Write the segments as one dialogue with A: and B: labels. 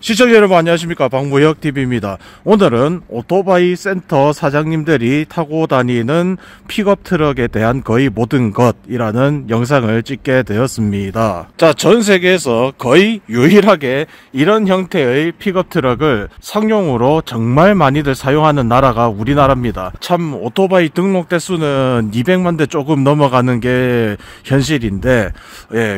A: 시청자 여러분 안녕하십니까, 박무혁TV입니다. 오늘은 오토바이 센터 사장님들이 타고 다니는 픽업 트럭에 대한 거의 모든 것이라는 영상을 찍게 되었습니다. 자, 전 세계에서 거의 유일하게 이런 형태의 픽업 트럭을 상용으로 정말 많이들 사용하는 나라가 우리나라입니다. 참 오토바이 등록 대수는 200만 대 조금 넘어가는 게 현실인데,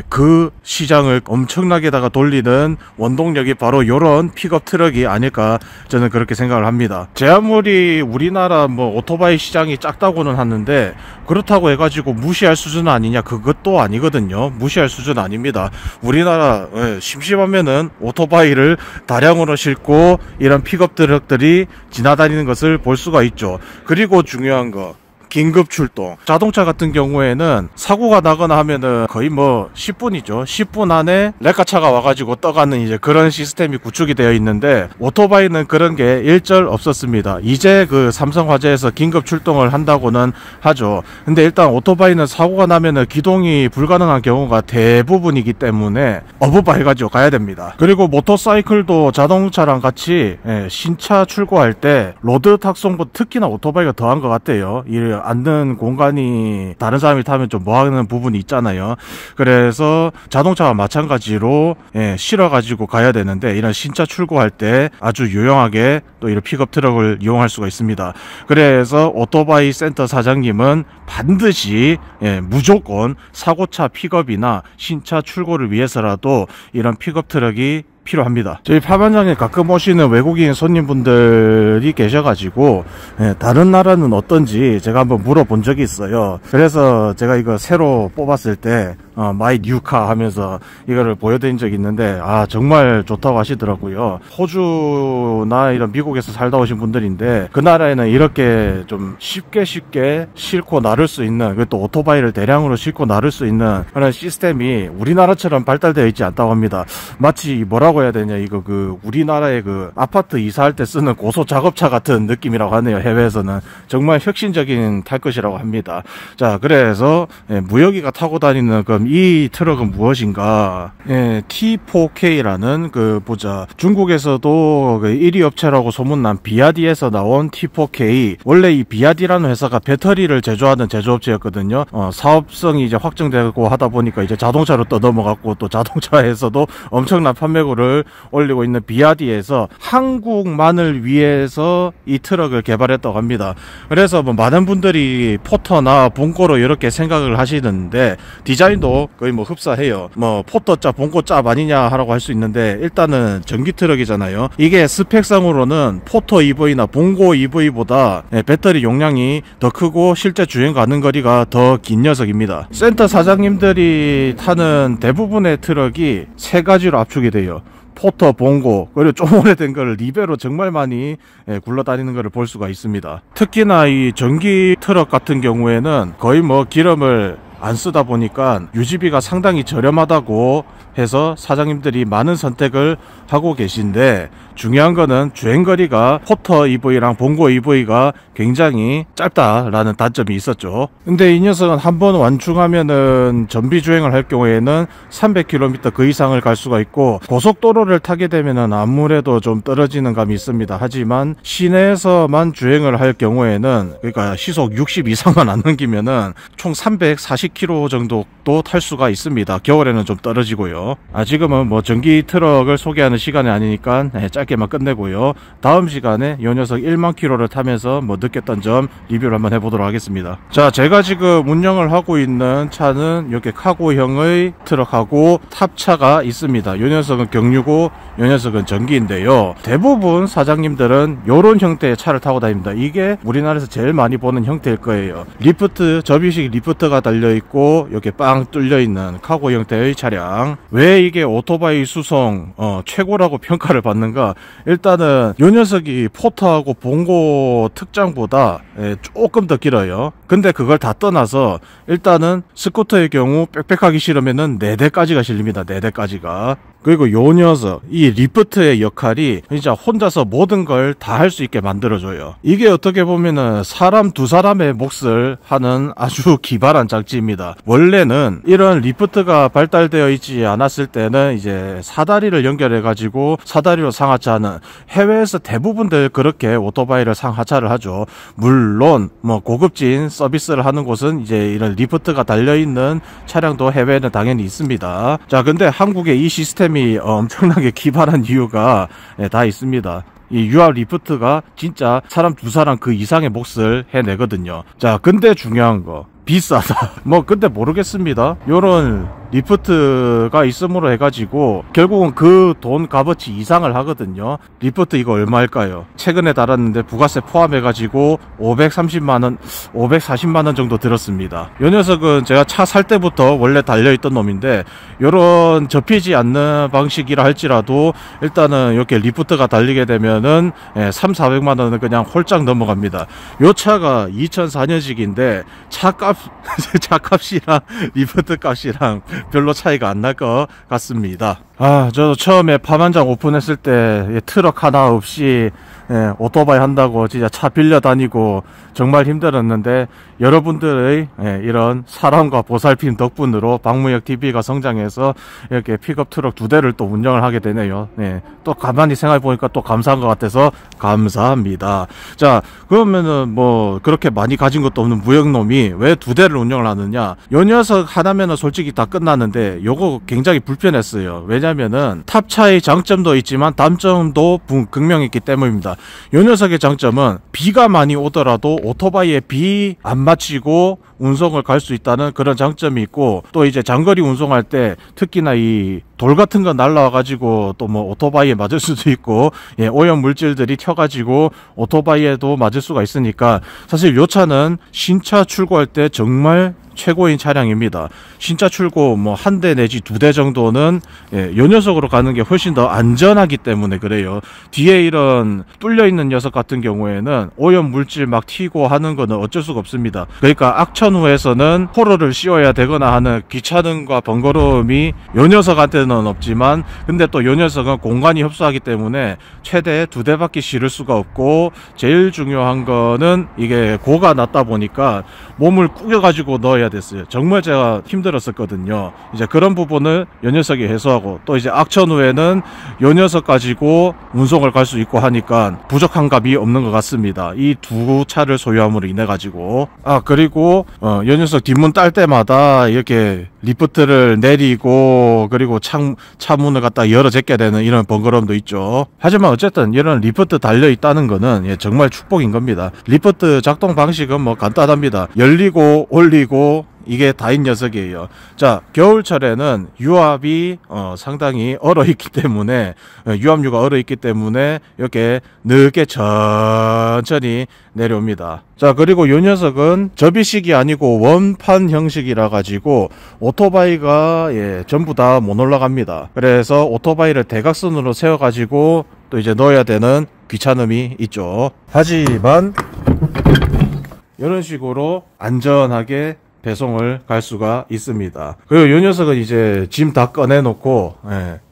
A: 그 시장을 엄청나게다가 돌리는 원동력이 바로 요런 픽업 트럭이 아닐까, 저는 그렇게 생각을 합니다. 제 아무리 우리나라 오토바이 시장이 작다고는 하는데, 그렇다고 해가지고 무시할 수준 아니냐, 그것도 아니거든요. 무시할 수준 아닙니다. 우리나라 심심하면은 오토바이를 다량으로 싣고 이런 픽업 트럭들이 지나다니는 것을 볼 수가 있죠. 그리고 중요한 거, 긴급 출동. 자동차 같은 경우에는 사고가 나거나 하면은 거의 10분이죠. 10분 안에 레카차가 와가지고 떠가는 이제 그런 시스템이 구축이 되어 있는데, 오토바이는 그런 게 일절 없었습니다. 이제 그 삼성화재에서 긴급 출동을 한다고는 하죠. 근데 일단 오토바이는 사고가 나면은 기동이 불가능한 경우가 대부분이기 때문에 어부바 해가지고 가야 됩니다. 그리고 모터사이클도 자동차랑 같이 신차 출고할 때 로드 탁송보다 특히나 오토바이가 더한 것 같아요. 앉는 공간이 다른 사람이 타면 좀 뭐하는 부분이 있잖아요. 그래서 자동차와 마찬가지로 실어 가지고 가야 되는데, 이런 신차 출고할 때 아주 유용하게 또 이런 픽업 트럭을 이용할 수가 있습니다. 그래서 오토바이 센터 사장님은 반드시 무조건 사고차 픽업이나 신차 출고를 위해서라도 이런 픽업 트럭이 필요합니다. 저희 파반장에 가끔 오시는 외국인 손님분들이 계셔가지고 다른 나라는 어떤지 제가 한번 물어본 적이 있어요. 그래서 제가 이거 새로 뽑았을 때 마이 뉴카 하면서 이거를 보여드린 적이 있는데, 정말 좋다고 하시더라고요. 호주나 이런 미국에서 살다 오신 분들인데, 그 나라에는 이렇게 좀 쉽게 싣고 나를 수 있는, 또 오토바이를 대량으로 싣고 나를 수 있는 그런 시스템이 우리나라처럼 발달되어 있지 않다고 합니다. 마치 뭐라고 해야 되냐, 이거 우리나라의 그 아파트 이사할 때 쓰는 고소 작업차 같은 느낌이라고 하네요. 해외에서는 정말 혁신적인 탈 것이라고 합니다. 자, 그래서 무혁이가 타고 다니는 이 트럭은 무엇인가? T4K라는 중국에서도 1위 업체라고 소문난 비아디에서 나온 T4K. 원래 이 비아디라는 회사가 배터리를 제조하는 제조업체였거든요. 사업성이 이제 확정되고 하다 보니까 이제 자동차로 넘어갔고, 또 자동차에서도 엄청난 판매고를 올리고 있는 비아디에서 한국만을 위해서 이 트럭을 개발했다고 합니다. 그래서 많은 분들이 포터나 봉고로 이렇게 생각을 하시는데, 디자인도 거의 흡사해요. 포터짭, 봉고짭 아니냐 하라고 할 수 있는데, 일단은 전기 트럭이잖아요. 이게 스펙상으로는 포터 EV나 봉고 EV보다 배터리 용량이 더 크고 실제 주행 가는 거리가 더 긴 녀석입니다. 센터 사장님들이 타는 대부분의 트럭이 세 가지로 압축이 돼요. 포터, 봉고, 그리고 좀 오래된 거를 리베로 정말 많이 굴러다니는 것을 볼 수가 있습니다. 특히나 이 전기 트럭 같은 경우에는 거의 기름을 안 쓰다 보니까 유지비가 상당히 저렴하다고 해서 사장님들이 많은 선택을 하고 계신데, 중요한 거는 주행거리가 포터 EV랑 봉고 EV가 굉장히 짧다라는 단점이 있었죠. 근데 이 녀석은 한번 완충하면은 전비 주행을 할 경우에는 300km 그 이상을 갈 수가 있고, 고속도로를 타게 되면은 아무래도 좀 떨어지는 감이 있습니다. 하지만 시내에서만 주행을 할 경우에는, 그러니까 시속 60 이상만 안 넘기면은 총 340km 정도도 탈 수가 있습니다. 겨울에는 좀 떨어지고요. 지금은 전기 트럭을 소개하는 시간이 아니니까 짧게만 끝내고요. 다음 시간에 이 녀석 1만 km를 타면서 느꼈던 점 리뷰를 한번 해보도록 하겠습니다. 자, 제가 지금 운영을 하고 있는 차는 이렇게 카고형의 트럭하고 탑차가 있습니다. 이 녀석은 경유고, 이 녀석은 전기인데요. 대부분 사장님들은 이런 형태의 차를 타고 다닙니다. 이게 우리나라에서 제일 많이 보는 형태일 거예요. 리프트, 접이식 리프트가 달려있고 이렇게 빵 뚫려있는 카고 형태의 차량. 왜 이게 오토바이 수송 최고라고 평가를 받는가? 일단은 이 녀석이 포터하고 봉고 특장보다 조금 더 길어요. 근데 그걸 다 떠나서 일단은 스쿠터의 경우 빽빽하기 싫으면은 4대까지가 실립니다. 4대까지가. 그리고 요 녀석, 이 리프트의 역할이 진짜 혼자서 모든 걸 다 할 수 있게 만들어줘요. 이게 어떻게 보면은 사람 2사람의 몫을 하는 아주 기발한 장치입니다. 원래는 이런 리프트가 발달되어 있지 않았을 때는 이제 사다리를 연결해가지고 사다리로 상하차하는, 해외에서 대부분들 그렇게 오토바이를 상하차를 하죠. 물론 뭐 고급진 서비스를 하는 곳은 이제 이런 리프트가 달려있는 차량도 해외에는 당연히 있습니다. 자, 근데 한국의 이 시스템 엄청나게 기발한 이유가 다 있습니다. 이 유압 리프트가 진짜 사람 2사람 그 이상의 몫을 해내거든요. 자, 근데 중요한 거, 비싸다. 뭐 근데 모르겠습니다. 요런 리프트가 있음으로 해가지고 결국은 그 돈 값어치 이상을 하거든요. 리프트 이거 얼마일까요? 최근에 달았는데 부가세 포함해가지고 530만원, 540만원 정도 들었습니다. 이 녀석은 제가 차 살 때부터 원래 달려있던 놈인데, 요런 접히지 않는 방식이라 할지라도 일단은 이렇게 리프트가 달리게 되면은 300~400만원은 그냥 홀짝 넘어갑니다. 요 차가 2004년식인데 차값이랑 리프트 값이랑 별로 차이가 안 날 것 같습니다. 저도 처음에 파만장 오픈했을 때 트럭 하나 없이 오토바이 한다고 진짜 차 빌려 다니고 정말 힘들었는데, 여러분들의 이런 사랑과 보살핌 덕분으로 박무혁TV가 성장해서 이렇게 픽업 트럭 2대를 또 운영을 하게 되네요. 또 가만히 생각해 보니까 또 감사한 것 같아서 감사합니다. 자, 그러면은 뭐 그렇게 많이 가진 것도 없는 무역놈이 왜 2대를 운영을 하느냐? 요 녀석 하나면은 솔직히 다 끝나는데 요거 굉장히 불편했어요. 왜냐면은 탑차의 장점도 있지만 단점도 극명했기 때문입니다. 요 녀석의 장점은 비가 많이 오더라도 오토바이에 비 안 맞히고 운송을 갈 수 있다는 그런 장점이 있고, 또 이제 장거리 운송할 때 특히나 이 돌 같은 거 날라와 가지고 또 뭐 오토바이에 맞을 수도 있고, 오염 물질들이 튀어가지고 오토바이에도 맞을 수가 있으니까 사실 요 차는 신차 출고할 때 정말 최고인 차량입니다. 신차 출고 뭐 1대 내지 2대 정도는 요 녀석으로 가는 게 훨씬 더 안전하기 때문에 그래요. 뒤에 이런 뚫려 있는 녀석 같은 경우에는 오염 물질 막 튀고 하는 거는 어쩔 수가 없습니다. 그러니까 악천후에서는 호러를 씌워야 되거나 하는 귀찮음과 번거로움이 요 녀석한테는 없지만, 근데 또 요 녀석은 공간이 협소하기 때문에 최대 2대밖에 실을 수가 없고, 제일 중요한 거는 이게 고가 낮다 보니까 몸을 구겨 가지고 넣어야 됐어요. 정말 제가 힘들었었거든요. 이제 그런 부분을 요 녀석이 해소하고, 또 이제 악천후에는 요 녀석 가지고 운송을 갈 수 있고 하니까 부족한 감이 없는 것 같습니다. 이 2차를 소유함으로 인해 가지고. 그리고 요 녀석 뒷문 딸 때마다 이렇게 리프트를 내리고 그리고 차문을 갖다 열어 제껴야 되는 이런 번거로움도 있죠. 하지만 어쨌든 이런 리프트 달려 있다는 거는 정말 축복인 겁니다. 리프트 작동 방식은 뭐 간단합니다. 열리고 올리고 이게 다인 녀석이에요. 자, 겨울철에는 유압이 상당히 얼어있기 때문에, 유압류가 얼어있기 때문에 이렇게 늦게 천천히 내려옵니다. 자, 그리고 요 녀석은 접이식이 아니고 원판 형식이라 가지고 오토바이가 전부 다 못 올라갑니다. 그래서 오토바이를 대각선으로 세워 가지고 또 이제 넣어야 되는 귀찮음이 있죠. 하지만 이런 식으로 안전하게 배송을 갈 수가 있습니다. 그리고 이 녀석은 이제 짐 다 꺼내놓고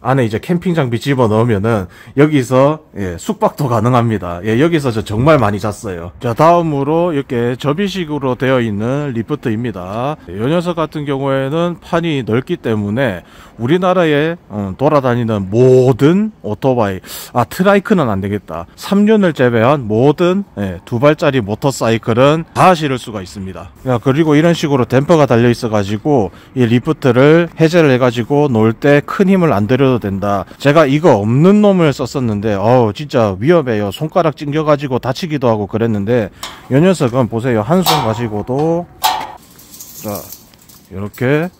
A: 안에 이제 캠핑 장비 집어 넣으면은 여기서 숙박도 가능합니다. 여기서 저 정말 많이 잤어요. 자, 다음으로 이렇게 접이식으로 되어 있는 리프트입니다. 이 녀석 같은 경우에는 판이 넓기 때문에 우리나라에 돌아다니는 모든 오토바이, 트라이크는 안 되겠다, 3륜을 제외한 모든 2발짜리 모터사이클은 다 실을 수가 있습니다. 그리고 이런 식으로 댐퍼가 달려 있어 가지고 이 리프트를 해제를 해 가지고 놓을 때 큰 힘을 안 들여도 된다. 제가 이거 없는 놈을 썼었는데 진짜 위험해요. 손가락 찡겨 가지고 다치기도 하고 그랬는데, 이 녀석은 보세요. 한 손 가지고도 자 이렇게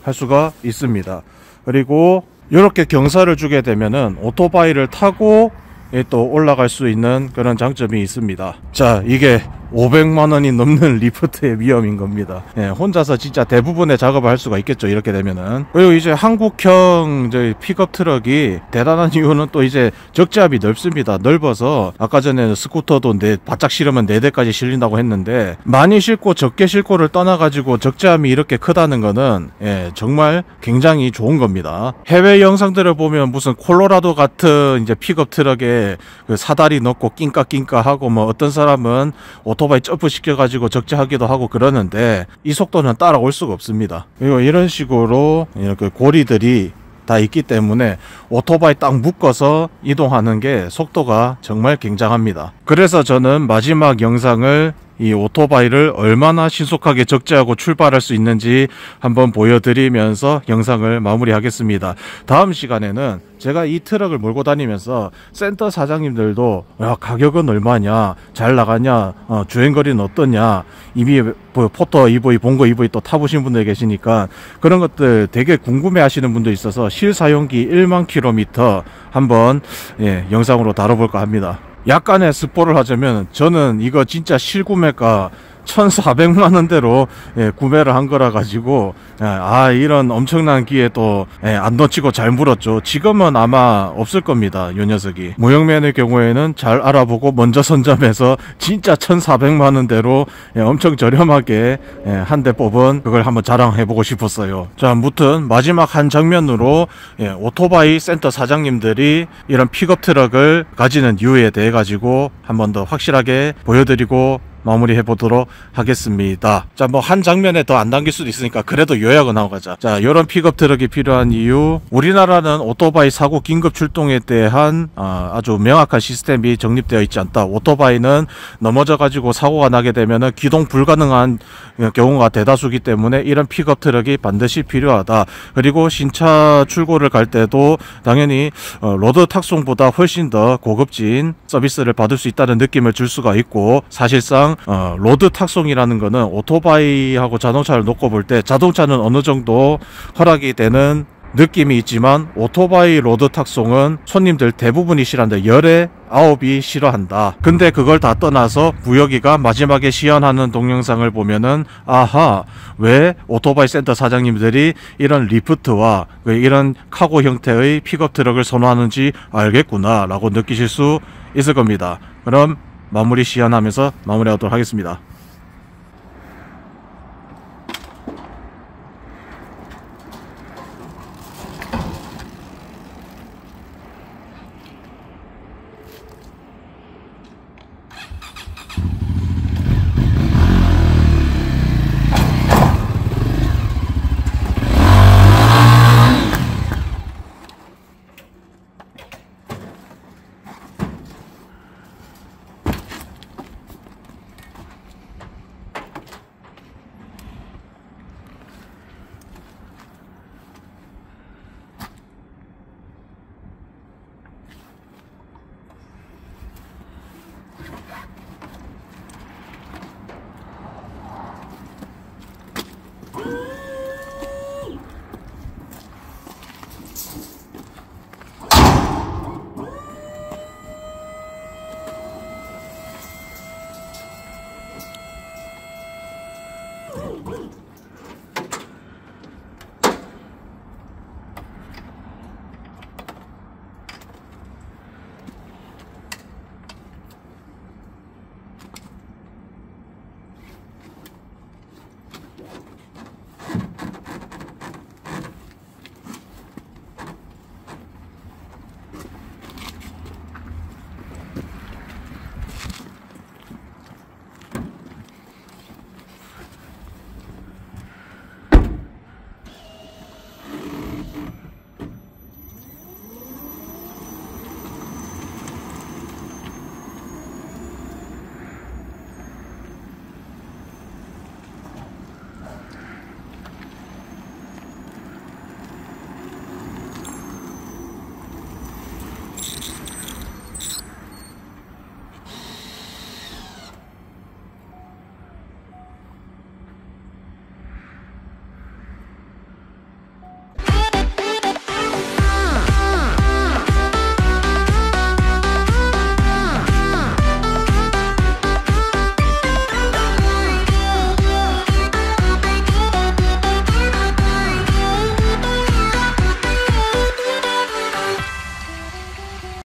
A: 할 수가 있습니다. 그리고 이렇게 경사를 주게 되면은 오토바이를 타고 또 올라갈 수 있는 그런 장점이 있습니다. 자, 이게 500만 원이 넘는 리프트의 위험인 겁니다. 예, 혼자서 진짜 대부분의 작업을 할 수가 있겠죠. 이렇게 되면은. 그리고 이제 한국형 저희 픽업 트럭이 대단한 이유는 또 이제 적재함이 넓습니다. 넓어서 아까 전에 스쿠터도 바짝 실으면 4대까지 실린다고 했는데, 많이 싣고 적게 싣고를 떠나가지고 적재함이 이렇게 크다는 거는 예, 정말 굉장히 좋은 겁니다. 해외 영상들을 보면 무슨 콜로라도 같은 이제 픽업 트럭에 그 사다리 넣고 낑까낑까 하고, 뭐 어떤 사람은 오토바이 점프 시켜가지고 적재하기도 하고 그러는데, 이 속도는 따라올 수가 없습니다. 그리고 이런 식으로 이렇게 고리들이 다 있기 때문에 오토바이 딱 묶어서 이동하는 게 속도가 정말 굉장합니다. 그래서 저는 마지막 영상을 이 오토바이를 얼마나 신속하게 적재하고 출발할 수 있는지 한번 보여드리면서 영상을 마무리하겠습니다. 다음 시간에는 제가 이 트럭을 몰고 다니면서 센터 사장님들도 야, 가격은 얼마냐, 잘 나가냐, 주행거리는 어떠냐, 이미 포터 EV, 봉고 EV 또 타보신 분들 계시니까 그런 것들 되게 궁금해 하시는 분도 있어서 실사용기 1만 킬로미터 한번 영상으로 다뤄볼까 합니다. 약간의 스포를 하자면 저는 이거 진짜 실구매가 1,400만 원대로 구매를 한 거라 가지고 이런 엄청난 기회 또 안 놓치고 잘 물었죠. 지금은 아마 없을 겁니다. 요 녀석이. 무역면의 경우에는 잘 알아보고 먼저 선점해서 진짜 1,400만 원대로 엄청 저렴하게 한 대 뽑은 그걸 한번 자랑해보고 싶었어요. 자, 아무튼 마지막 한 장면으로 오토바이 센터 사장님들이 이런 픽업 트럭을 가지는 이유에 대해 가지고 한 번 더 확실하게 보여드리고 마무리해 보도록 하겠습니다. 자, 뭐 한 장면에 더 안 담길 수도 있으니까 그래도 요약을 하고 가자. 자, 요런 픽업 트럭이 필요한 이유, 우리나라는 오토바이 사고 긴급 출동에 대한 아주 명확한 시스템이 정립되어 있지 않다. 오토바이는 넘어져 가지고 사고가 나게 되면은 기동 불가능한 경우가 대다수기 때문에 이런 픽업 트럭이 반드시 필요하다. 그리고 신차 출고를 갈 때도 당연히 로드 탁송보다 훨씬 더 고급진 서비스를 받을 수 있다는 느낌을 줄 수가 있고, 사실상 로드 탁송이라는 거는 오토바이하고 자동차를 놓고 볼 때 자동차는 어느 정도 허락이 되는 느낌이 있지만 오토바이 로드 탁송은 손님들 대부분이 싫어한다. 열에 9이 싫어한다. 근데 그걸 다 떠나서 부여기가 마지막에 시연하는 동영상을 보면은 아하, 왜 오토바이 센터 사장님들이 이런 리프트와 이런 카고 형태의 픽업 트럭을 선호하는지 알겠구나 라고 느끼실 수 있을 겁니다. 그럼 마무리 시연하면서 마무리하도록 하겠습니다.
B: Woo!